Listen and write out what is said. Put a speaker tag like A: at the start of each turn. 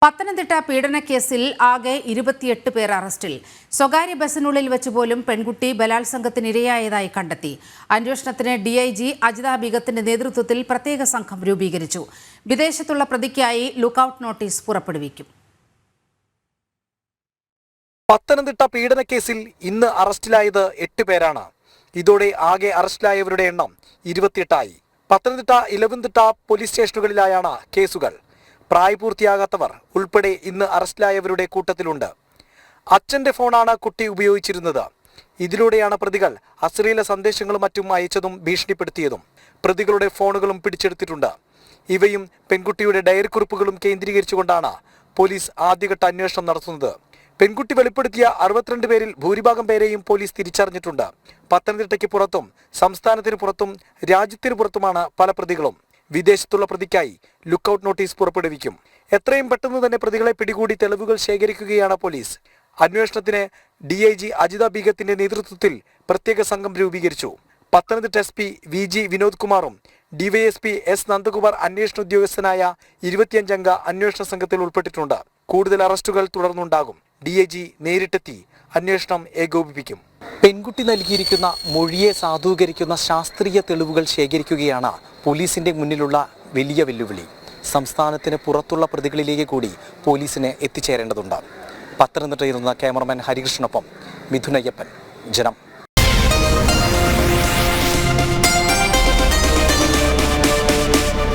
A: പത്തനംതിട്ട പീഡനക്കേസിൽ ആകെ 28 പേർ അറസ്റ്റിൽ. സ്വകാര്യ ബസിനുള്ളിൽ വെച്ചുപോലും പെൺകുട്ടി ബലാത്സംഗത്തിനിരയായതായി കണ്ടെത്തി. അന്വേഷണത്തിന് DIG അജിത ബീഗത്തിന്റെ നേതൃത്വത്തിൽ പ്രത്യേക സംഘം രൂപീകരിച്ചു. വിദേശത്തുള്ള പ്രതിക്കായി ലുക്കൌട്ട് നോട്ടീസ് പുറപ്പെടുവിക്കും.
B: പത്തനംതിട്ട പീഡനക്കേസിൽ ഇന്ന് അറസ്റ്റിലായത് 8 പേരാണ്. ഇതോടെ ആകെ അറസ്റ്റിലായവരുടെ എണ്ണം 28 ആയി. പത്തനംതിട്ട, ഇലവുംതിട്ട പോലീസ് സ്റ്റേഷനുകളിലായാണ് കേസുകൾ. പ്രായപൂർത്തിയാകാത്തവർ ഉൾപ്പെടെ ഇന്ന് അറസ്റ്റിലായവരുടെ കൂട്ടത്തിലുണ്ട്. അച്ഛന്റെ ഫോണാണ് കുട്ടി ഉപയോഗിച്ചിരുന്നത്. ഇതിലൂടെയാണ് പ്രതികൾ അശ്ലീല സന്ദേശങ്ങളും മറ്റും അയച്ചതും ഭീഷണിപ്പെടുത്തിയതും. പ്രതികളുടെ ഫോണുകളും പിടിച്ചെടുത്തിട്ടുണ്ട്. ഇവയും പെൺകുട്ടിയുടെ ഡയറി കുറിപ്പുകളും കേന്ദ്രീകരിച്ചുകൊണ്ടാണ് പോലീസ് ആദ്യഘട്ട അന്വേഷണം നടത്തുന്നത്. പെൺകുട്ടി വെളിപ്പെടുത്തിയ 62 പേരിൽ ഭൂരിഭാഗം പേരെയും പോലീസ് തിരിച്ചറിഞ്ഞിട്ടുണ്ട്. പത്തനംതിട്ടയ്ക്ക് പുറത്തും സംസ്ഥാനത്തിന് പുറത്തും രാജ്യത്തിന് പുറത്തുമാണ് പല പ്രതികളും. വിദേശത്തുള്ള പ്രതിക്കായി ലുക്കൌട്ട് നോട്ടീസ് പുറപ്പെടുവിക്കും. എത്രയും പെട്ടെന്ന് തന്നെ പ്രതികളെ പിടികൂടി തെളിവുകൾ ശേഖരിക്കുകയാണ് പോലീസ്. അന്വേഷണത്തിന് DIG അജിത ബീഗത്തിന്റെ നേതൃത്വത്തിൽ പ്രത്യേക സംഘം രൂപീകരിച്ചു. പത്തനംതിട്ട SP VG വിനോദ് കുമാറും DYSP S നന്ദകുമാർ അന്വേഷണ ഉദ്യോഗസ്ഥനായ 25 അംഗ അന്വേഷണ സംഘത്തിൽ ഉൾപ്പെട്ടിട്ടുണ്ട്. കൂടുതൽ അറസ്റ്റുകൾ തുടർന്നുണ്ടാകും. DIG നേരിട്ടെത്തി അന്വേഷണം ഏകോപിപ്പിക്കും. പെൺകുട്ടി നൽകിയിരിക്കുന്ന മൊഴിയെ സാധൂകരിക്കുന്ന ശാസ്ത്രീയ തെളിവുകൾ ശേഖരിക്കുകയാണ് പോലീസിന്റെ മുന്നിലുള്ള വലിയ വെല്ലുവിളി. സംസ്ഥാനത്തിന് പുറത്തുള്ള പ്രതികളിലേക്ക് കൂടി പോലീസിന് എത്തിച്ചേരേണ്ടതുണ്ട്. പത്തനംതിട്ടയിൽ നിന്ന് ക്യാമറമാൻ ഹരികൃഷ്ണനൊപ്പം മിഥുനയ്യപ്പൻ, ജനം.